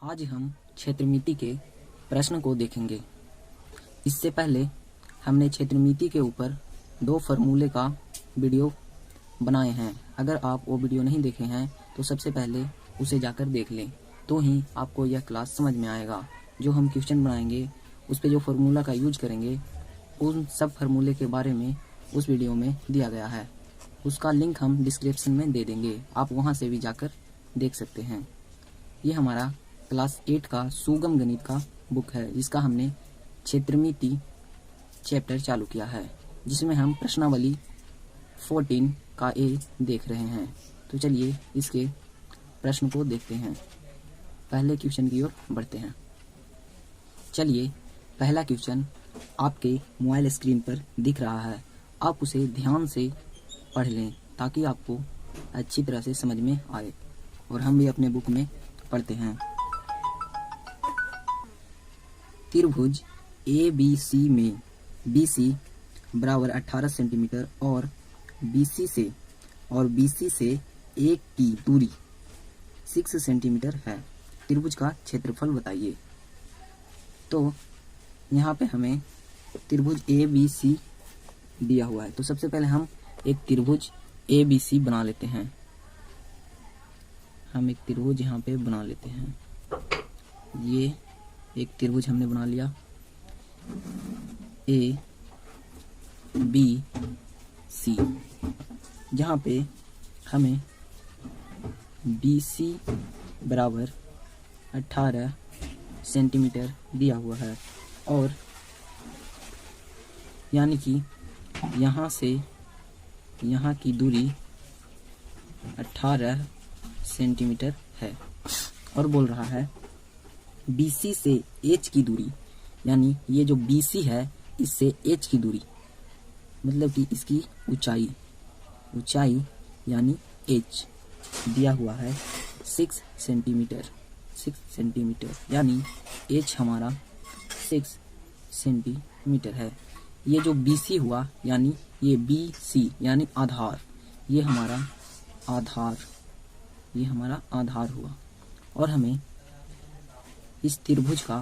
आज हम क्षेत्रमिति के प्रश्न को देखेंगे। इससे पहले हमने क्षेत्रमिति के ऊपर 2 फार्मूले का वीडियो बनाए हैं। अगर आप वो वीडियो नहीं देखे हैं तो सबसे पहले उसे जाकर देख लें, तो ही आपको यह क्लास समझ में आएगा। जो हम क्वेश्चन बनाएंगे उस पर जो फार्मूला का यूज करेंगे उन सब फार्मूले के बारे में उस वीडियो में दिया गया है। उसका लिंक हम डिस्क्रिप्शन में दे देंगे, आप वहां से भी जाकर देख सकते हैं। ये हमारा क्लास 8 का सुगम गणित का बुक है, जिसका हमने क्षेत्रमिति चैप्टर चालू किया है, जिसमें हम प्रश्नावली 14 का ए देख रहे हैं। तो चलिए इसके प्रश्न को देखते हैं। पहले क्वेश्चन की ओर बढ़ते हैं। चलिए पहला क्वेश्चन आपके मोबाइल स्क्रीन पर दिख रहा है, आप उसे ध्यान से पढ़ लें ताकि आपको अच्छी तरह से समझ में आए, और हम भी अपने बुक में पढ़ते हैं। त्रिभुज ABC में BC बराबर 18 सेंटीमीटर और BC से एक की दूरी 6 सेंटीमीटर है। त्रिभुज का क्षेत्रफल बताइए। तो यहाँ पे हमें त्रिभुज ABC दिया हुआ है, तो सबसे पहले हम एक त्रिभुज ABC बना लेते हैं। हम एक त्रिभुज यहाँ पे बना लेते हैं। ये एक त्रिभुज हमने बना लिया ABC, जहाँ पे हमें BC बराबर 18 सेंटीमीटर दिया हुआ है, और यानी कि यहाँ से यहाँ की दूरी 18 सेंटीमीटर है, और बोल रहा है BC से H की दूरी, यानी ये जो BC है इससे H की दूरी, मतलब कि इसकी ऊंचाई यानी H दिया हुआ है 6 सेंटीमीटर, यानी H हमारा 6 सेंटीमीटर है। ये जो BC हुआ यानी ये BC यानी आधार, ये हमारा आधार हुआ, और हमें इस त्रिभुज का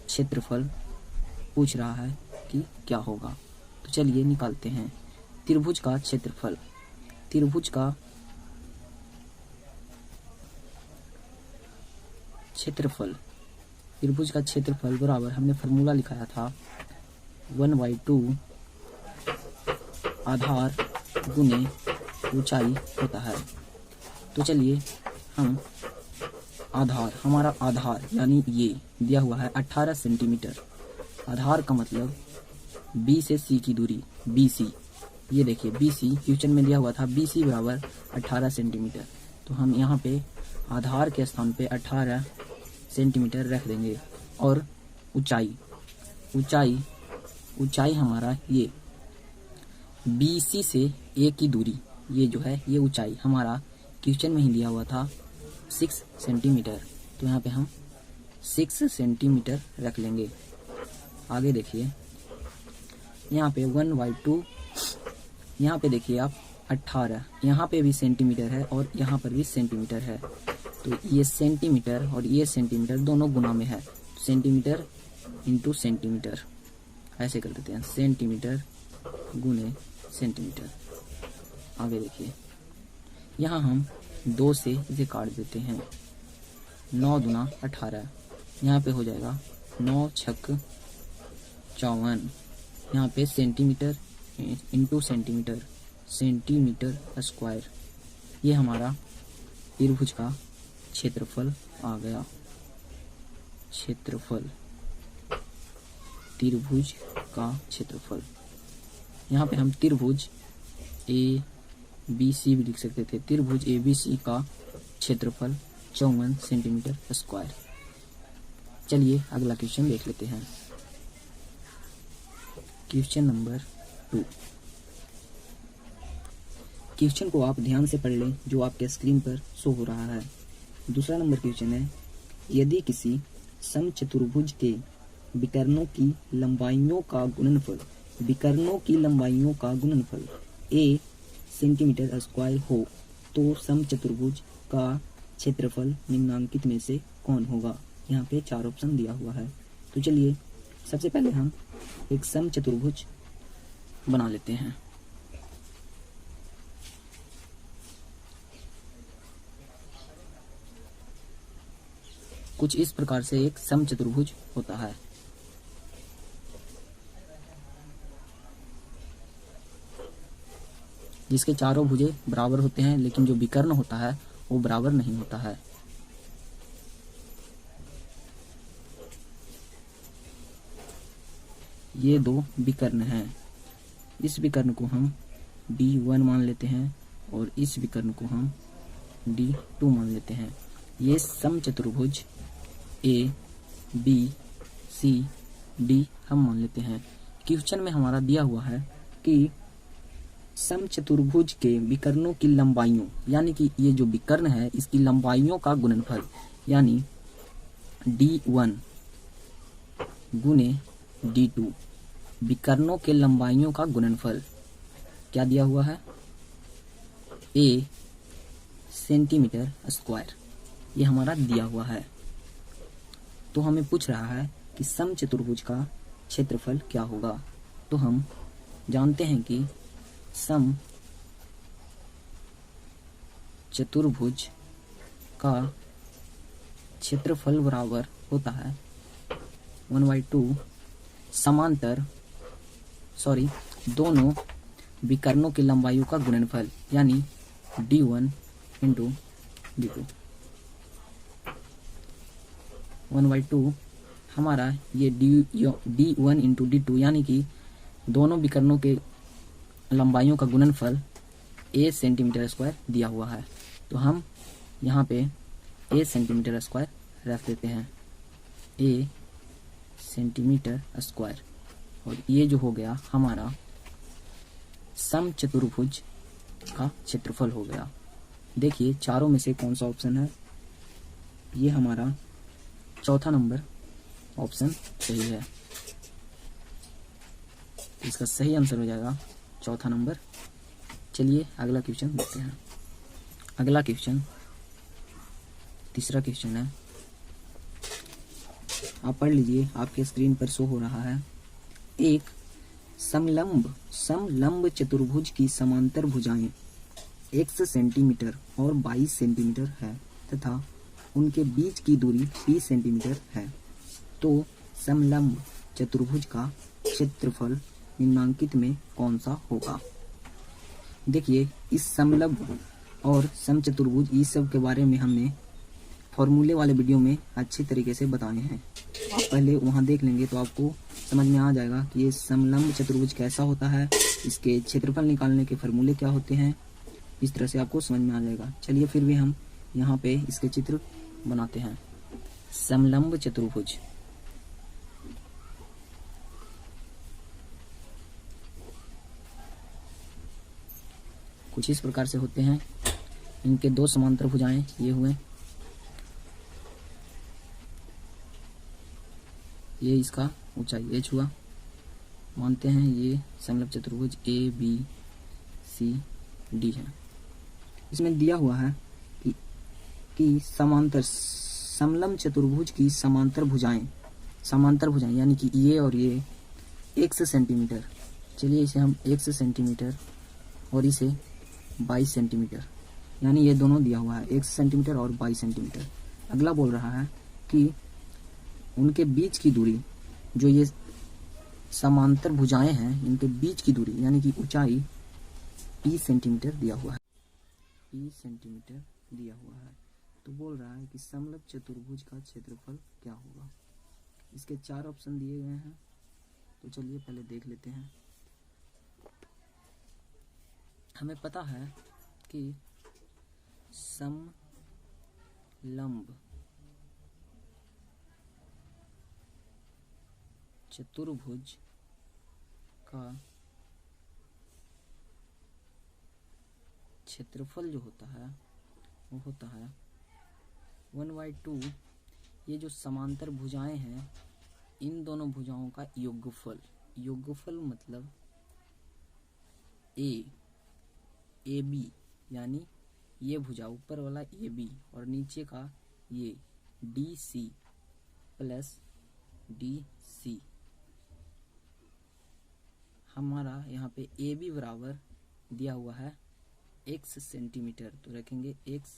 क्षेत्रफल पूछ रहा है कि क्या होगा। तो चलिए निकालते हैं त्रिभुज का क्षेत्रफल। त्रिभुज का क्षेत्रफल बराबर हमने फार्मूला लिखाया था 1/2 आधार गुने ऊंचाई होता है। तो चलिए हम हमारा आधार यानी ये दिया हुआ है 18 सेंटीमीटर। आधार का मतलब B से C की दूरी BC, ये देखिए BC क्वेश्चन में दिया हुआ था BC बराबर 18 सेंटीमीटर। तो हम यहाँ पे आधार के स्थान पे 18 सेंटीमीटर रख देंगे, और ऊंचाई हमारा ये BC से A की दूरी, ये जो है ये ऊंचाई हमारा क्वेश्चन में ही दिया हुआ था 6 सेंटीमीटर। तो यहाँ पे हम 6 सेंटीमीटर रख लेंगे। आगे देखिए यहाँ पे 1/2, यहाँ पे देखिए आप 18, यहाँ पे भी सेंटीमीटर है और यहाँ पर भी सेंटीमीटर है। तो ये सेंटीमीटर और ये सेंटीमीटर दोनों गुना में है, सेंटीमीटर इंटू सेंटीमीटर, ऐसे कर देते हैं, सेंटीमीटर गुने सेंटीमीटर। आगे देखिए यहाँ हम 2 से इसे काट देते हैं, 9 दूना 18, यहाँ पे हो जाएगा 9 छक 54, यहाँ पे centimetre into centimetre, centimetre square. ये हमारा त्रिभुज का क्षेत्रफल आ गया। त्रिभुज का क्षेत्रफल, यहाँ पे हम त्रिभुज ABC भी लिख सकते थे। त्रिभुज ABC का क्षेत्रफल 54 सेंटीमीटर स्क्वायर। चलिए अगला क्वेश्चन देख लेते हैं। Question number 2। क्वेश्चन को आप ध्यान से पढ़ लें जो आपके स्क्रीन पर शो हो रहा है। दूसरा नंबर क्वेश्चन है, यदि किसी समचतुर्भुज के विकर्णों की लंबाइयों का गुणनफल A सेंटीमीटर स्क्वायर हो तो समचतुर्भुज का क्षेत्रफल निम्नांकित में से कौन होगा। यहाँ पे 4 ऑप्शन दिया हुआ है। तो चलिए सबसे पहले हम एक समचतुर्भुज बना लेते हैं। कुछ इस प्रकार से एक समचतुर्भुज होता है। जिसके चारों भुजें बराबर होते हैं, लेकिन जो विकर्ण होता है वो बराबर नहीं होता है। ये 2 विकर्ण हैं। इस विकर्ण को हम D1 मान लेते हैं और इस विकर्ण को हम D2 मान लेते हैं। ये समचतुर्भुज ABCD हम मान लेते हैं। क्वेश्चन में हमारा दिया हुआ है कि समचतुर्भुज के विकर्णों की लंबाइयों, यानी कि ये जो विकर्ण है इसकी लंबाइयों का गुणनफल, यानी D1 गुणे D2, विकर्णों के लंबाइयों का गुणनफल क्या दिया हुआ है, A सेंटीमीटर स्क्वायर, ये हमारा दिया हुआ है। तो हमें पूछ रहा है कि समचतुर्भुज का क्षेत्रफल क्या होगा। तो हम जानते हैं कि समचतुर्भुज का क्षेत्रफल बराबर होता है 1/2 दोनों विकर्णों की लंबाइयों का गुणनफल, यानी D1 इंटू D2। 1/2 हमारा ये D1 इंटू D2, यानी कि दोनों विकर्णों के लंबाइयों का गुणनफल A सेंटीमीटर स्क्वायर दिया हुआ है। तो हम यहाँ पे A सेंटीमीटर स्क्वायर रख देते हैं, A सेंटीमीटर स्क्वायर। और ये जो हो गया हमारा समचतुर्भुज का क्षेत्रफल हो गया। देखिए चारों में से कौन सा ऑप्शन है, ये हमारा चौथा नंबर ऑप्शन सही है। इसका सही आंसर हो जाएगा चौथा नंबर। चलिए अगला क्वेश्चन देखते हैं। अगला क्वेश्चन तीसरा क्वेश्चन है, आप पढ़ लीजिए, आपके स्क्रीन पर शो हो रहा है। एक समलंब चतुर्भुज की समांतर भुजाएं x सेंटीमीटर और 22 सेंटीमीटर है तथा उनके बीच की दूरी 30 सेंटीमीटर है। तो समलंब चतुर्भुज का क्षेत्रफल निम्नांकित में कौन सा होगा। देखिए इस समलंब और समचतुर्भुज इस सब के बारे में हमने फॉर्मूले वाले वीडियो में अच्छी तरीके से बताए हैं। आप पहले वहां देख लेंगे तो आपको समझ में आ जाएगा कि ये समलंब चतुर्भुज कैसा होता है, इसके क्षेत्रफल निकालने के फॉर्मूले क्या होते हैं। इस तरह से आपको समझ में आ जाएगा। चलिए फिर भी हम यहाँ पे इसके चित्र बनाते हैं। समलंब चतुर्भुज, कुछ इस प्रकार से होते हैं। इनके 2 समांतर भुजाएं ये हुए, ये इसका ऊंचाई h हुआ। मानते हैं ये समलंब चतुर्भुज ABCD है। इसमें दिया हुआ है कि समलंब चतुर्भुज की समांतर भुजाएं यानी कि ये और ये x सेंटीमीटर, चलिए इसे हम x सेंटीमीटर और इसे 22 सेंटीमीटर, यानी ये दोनों दिया हुआ है, x सेंटीमीटर और 22 सेंटीमीटर। अगला बोल रहा है कि उनके बीच की दूरी, जो ये समांतर भुजाएं हैं इनके बीच की दूरी यानी कि ऊंचाई 30 सेंटीमीटर दिया हुआ है, 30 सेंटीमीटर दिया हुआ है। तो बोल रहा है कि समलंब चतुर्भुज का क्षेत्रफल क्या होगा। इसके 4 ऑप्शन दिए गए हैं, तो चलिए पहले देख लेते हैं। हमें पता है कि समलंब चतुर्भुज का क्षेत्रफल जो होता है वो होता है 1/2। ये जो समांतर भुजाएं हैं इन दोनों भुजाओं का योगफल मतलब AB यानी ये भुजा ऊपर वाला ए बी और नीचे का ये D C plus D C, हमारा यहाँ पे ए बी बराबर दिया हुआ है x सेंटीमीटर, तो रखेंगे x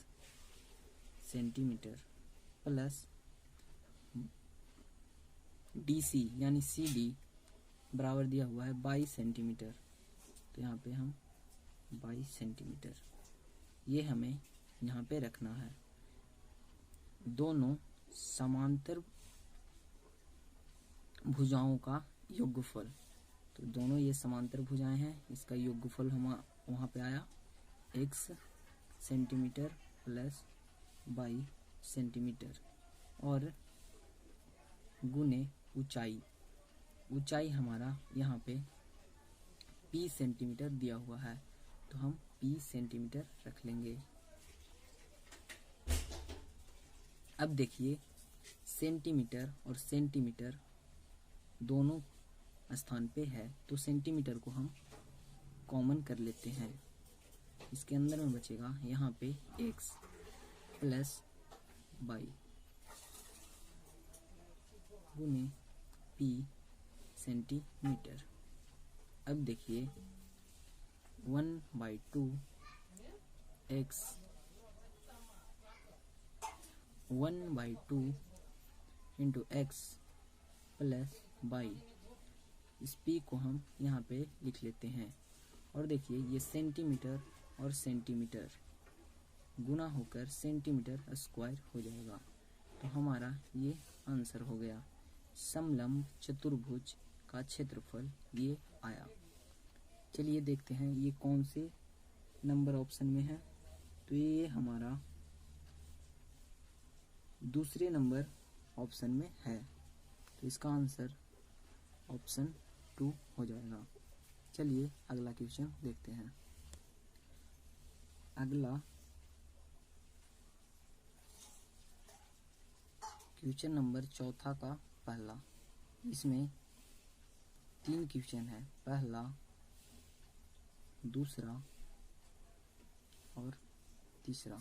centimetre plus D C यानी सी डी बराबर दिया हुआ है 22 सेंटीमीटर, तो यहाँ पे हम 22 सेंटीमीटर ये हमें यहाँ पे रखना है। दोनों समांतर भुजाओं का योगफल, तो दोनों ये समांतर भुजाएं हैं, इसका योगफल हम वहाँ पे आया x सेंटीमीटर प्लस 22 सेंटीमीटर और गुने ऊंचाई हमारा यहाँ पे p सेंटीमीटर दिया हुआ है, तो हम p सेंटीमीटर रख लेंगे। अब देखिए सेंटीमीटर और सेंटीमीटर दोनों स्थान पे है, तो सेंटीमीटर को हम कॉमन कर लेते हैं। इसके अंदर में बचेगा यहाँ पे x प्लस 22 गुने p सेंटीमीटर। अब देखिए 1/2 x 1/2 इंटू x प्लस 22, इस p को हम यहाँ पे लिख लेते हैं और देखिए ये सेंटीमीटर और सेंटीमीटर गुना होकर सेंटीमीटर स्क्वायर हो जाएगा, तो हमारा ये आंसर हो गया। समलंब चतुर्भुज का क्षेत्रफल ये आया। चलिए देखते हैं ये कौन से नंबर ऑप्शन में है, तो ये हमारा दूसरे नंबर ऑप्शन में है, तो इसका आंसर ऑप्शन 2 हो जाएगा। चलिए अगला क्वेश्चन देखते हैं। अगला क्वेश्चन नंबर 4 का पहला, इसमें 3 क्वेश्चन है, पहला, दूसरा और तीसरा।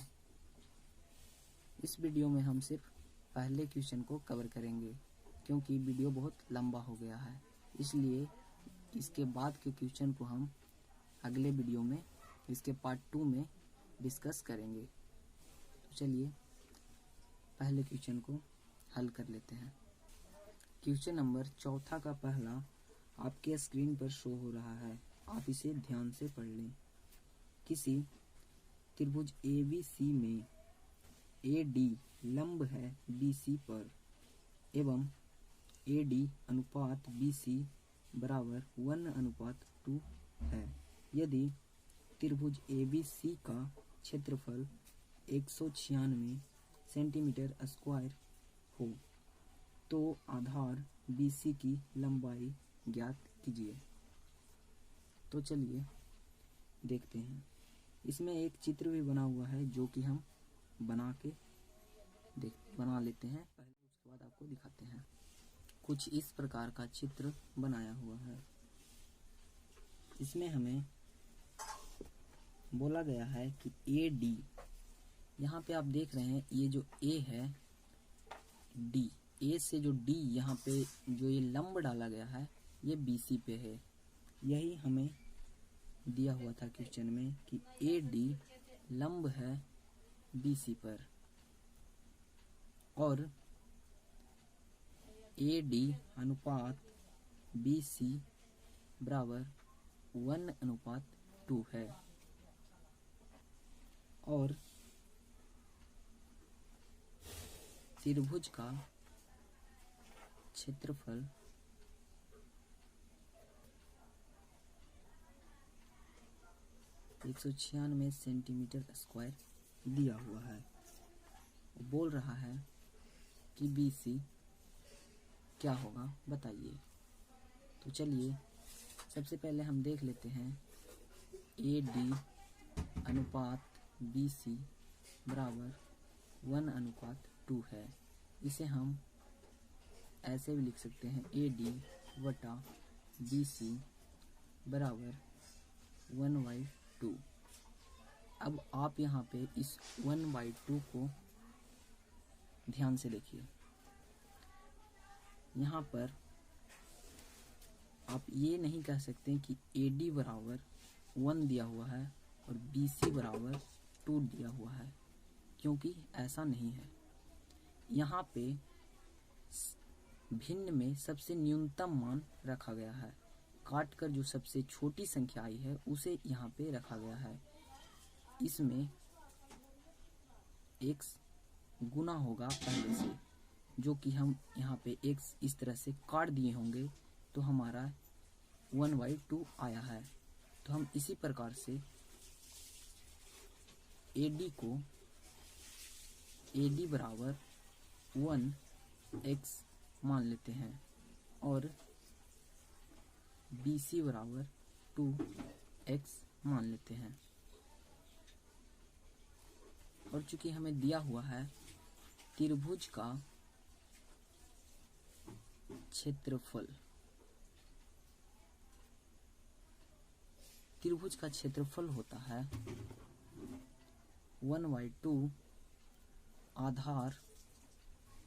इस वीडियो में हम सिर्फ पहले क्वेश्चन को कवर करेंगे क्योंकि वीडियो बहुत लंबा हो गया है, इसलिए इसके बाद के क्वेश्चन को हम अगले वीडियो में इसके पार्ट 2 में डिस्कस करेंगे। तो चलिए पहले क्वेश्चन को हल कर लेते हैं। क्वेश्चन नंबर 4 का पहला आपके स्क्रीन पर शो हो रहा है, आप इसे ध्यान से पढ़ लें। किसी त्रिभुज ABC में AD लंब है BC पर एवं AD अनुपात BC बराबर 1:2 है। यदि त्रिभुज ABC का क्षेत्रफल 196 सेंटीमीटर स्क्वायर हो तो आधार BC की लंबाई ज्ञात कीजिए। तो चलिए देखते हैं। इसमें एक चित्र भी बना हुआ है जो कि हम बना लेते हैं पहले, उसके बाद आपको दिखाते हैं। कुछ इस प्रकार का चित्र बनाया हुआ है। इसमें हमें बोला गया है कि AD, यहाँ पे आप देख रहे हैं ये जो A है D, A से जो D यहाँ पे जो ये लंब डाला गया है ये BC पे है। यही हमें दिया हुआ था क्वेश्चन में कि AD लंब है BC पर और AD अनुपात BC बराबर 1:2 है और त्रिभुज का क्षेत्रफल 196 सेंटीमीटर स्क्वायर दिया हुआ है। वो बोल रहा है कि BC क्या होगा बताइए। तो चलिए सबसे पहले हम देख लेते हैं AD अनुपात BC बराबर 1:2 है। इसे हम ऐसे भी लिख सकते हैं AD बटा BC बराबर 1/2। अब आप यहाँ पे इस 1/2 को ध्यान से देखिए। यहाँ पर आप ये नहीं कह सकते कि AD बराबर 1 दिया हुआ है और BC बराबर 2 दिया हुआ है, क्योंकि ऐसा नहीं है। यहाँ पे भिन्न में सबसे न्यूनतम मान रखा गया है, काट कर जो सबसे छोटी संख्या आई है उसे यहाँ पे रखा गया है। इसमें x गुना होगा पहले से, जो कि हम यहाँ पे x इस तरह से काट दिए होंगे तो हमारा 1/2 आया है। तो हम इसी प्रकार से AD बराबर 1x मान लेते हैं और BC बराबर 2x मान लेते हैं। और चूंकि हमें दिया हुआ है त्रिभुज का क्षेत्रफल, त्रिभुज का क्षेत्रफल होता है 1/2 आधार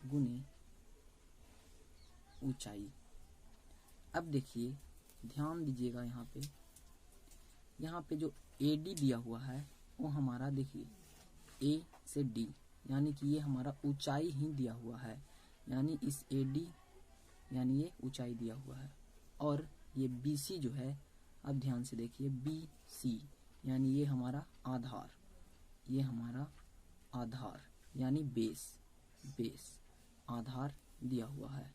गुने ऊंचाई। अब देखिए, ध्यान दीजिएगा, यहाँ पे जो AD दिया हुआ है वो हमारा देखिए A से D, यानी कि ये हमारा ऊंचाई ही दिया हुआ है, यानी इस AD यानी ये ऊंचाई दिया हुआ है। और ये BC जो है, अब ध्यान से देखिए, BC यानी ये हमारा आधार, ये हमारा आधार यानी बेस आधार दिया हुआ है।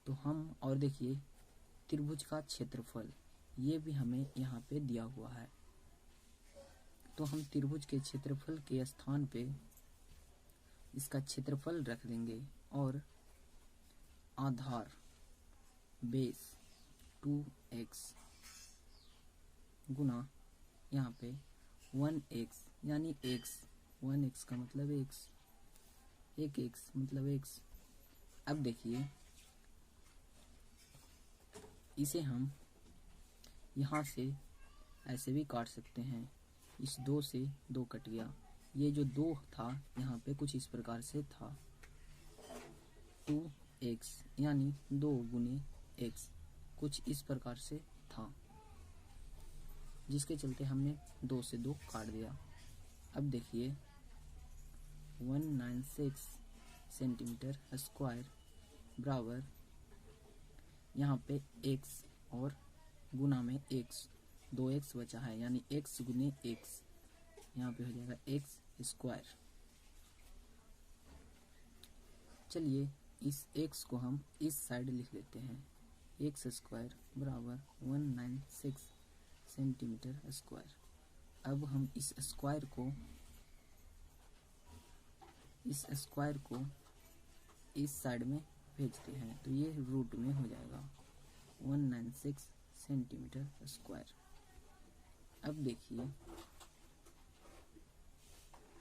तो हम और देखिए त्रिभुज का क्षेत्रफल ये भी हमें यहाँ पे दिया हुआ है, तो हम त्रिभुज के क्षेत्रफल के स्थान पे इसका क्षेत्रफल रख देंगे और आधार बेस 2x गुना यहाँ पे 1x यानी x, 1x का मतलब x, एक x मतलब x। अब देखिए, इसे हम यहाँ से ऐसे भी काट सकते हैं, इस 2 से 2 कट गया, ये जो 2 था यहाँ पे कुछ इस प्रकार से था 2x यानी 2 गुने x, कुछ इस प्रकार से था, जिसके चलते हमने 2 से 2 काट दिया। अब देखिए 196 सेंटीमीटर स्क्वायर बराबर यहाँ पे x और गुना में x, 2x बचा है यानी x गुने x, यहाँ पे हो जाएगा x स्क्वायर। चलिए इस x को हम इस साइड लिख लेते हैं, x स्क्वायर बराबर 196 सेंटीमीटर स्क्वायर। अब हम इस स्क्वायर को इस साइड में भेजते हैं, तो ये रूट में हो जाएगा 196 सेंटीमीटर स्क्वायर। अब देखिए,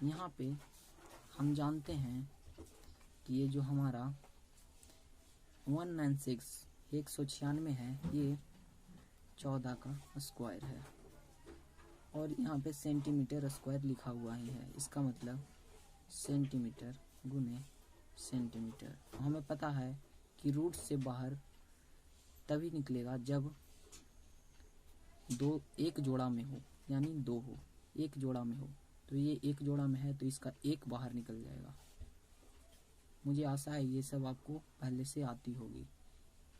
यहाँ पे हम जानते हैं कि ये जो हमारा 196 196 है, ये 14 का स्क्वायर है और यहाँ पे सेंटीमीटर स्क्वायर लिखा हुआ ही है, इसका मतलब सेंटीमीटर गुने सेंटीमीटर। हमें पता है कि रूट से बाहर तभी निकलेगा जब एक जोड़ा में हो, यानी 2 हो, एक जोड़ा में हो, तो ये एक जोड़ा में है तो इसका एक बाहर निकल जाएगा। मुझे आशा है ये सब आपको पहले से आती होगी,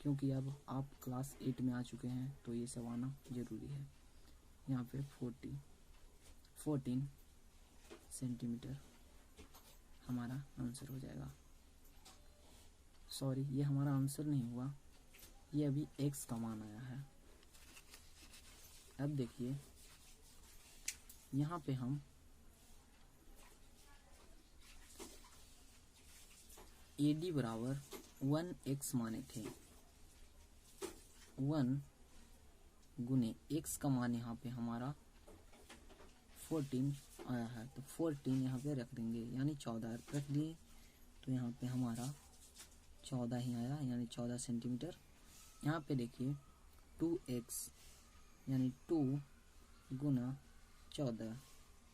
क्योंकि अब आप क्लास 8 में आ चुके हैं तो ये सब आना जरूरी है। यहाँ पे 14 सेंटीमीटर हमारा आंसर हो जाएगा। सॉरी, ये हमारा आंसर नहीं हुआ, ये अभी x का मान आया है। अब देखिए, यहाँ पे हम AD बराबर 1x माने थे, 1 गुने x का मान यहाँ पे हमारा 14 आया है, तो 14 यहाँ पे रख देंगे, यानी 14 रख दिए तो यहाँ पे हमारा 14 ही आया, यानी 14 सेंटीमीटर। यहाँ पे देखिए 2x यानी 2 गुना 14,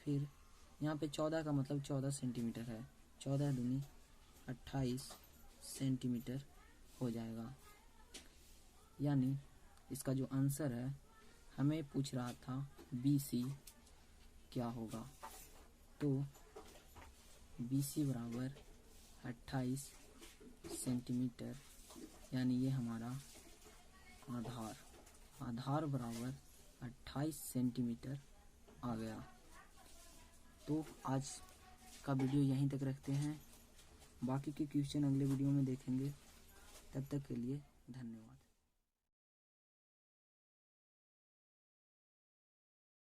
फिर यहाँ पे 14 का मतलब 14 सेंटीमीटर है, 14 दूनी 28 सेंटीमीटर हो जाएगा। यानी इसका जो आंसर है, हमें पूछ रहा था BC क्या होगा, तो BC बराबर 28 सेंटीमीटर, यानी ये हमारा आधार बराबर 28 सेंटीमीटर आ गया। तो आज का वीडियो यहीं तक रखते हैं, बाकी के क्वेश्चन अगले वीडियो में देखेंगे। तब तक के लिए धन्यवाद।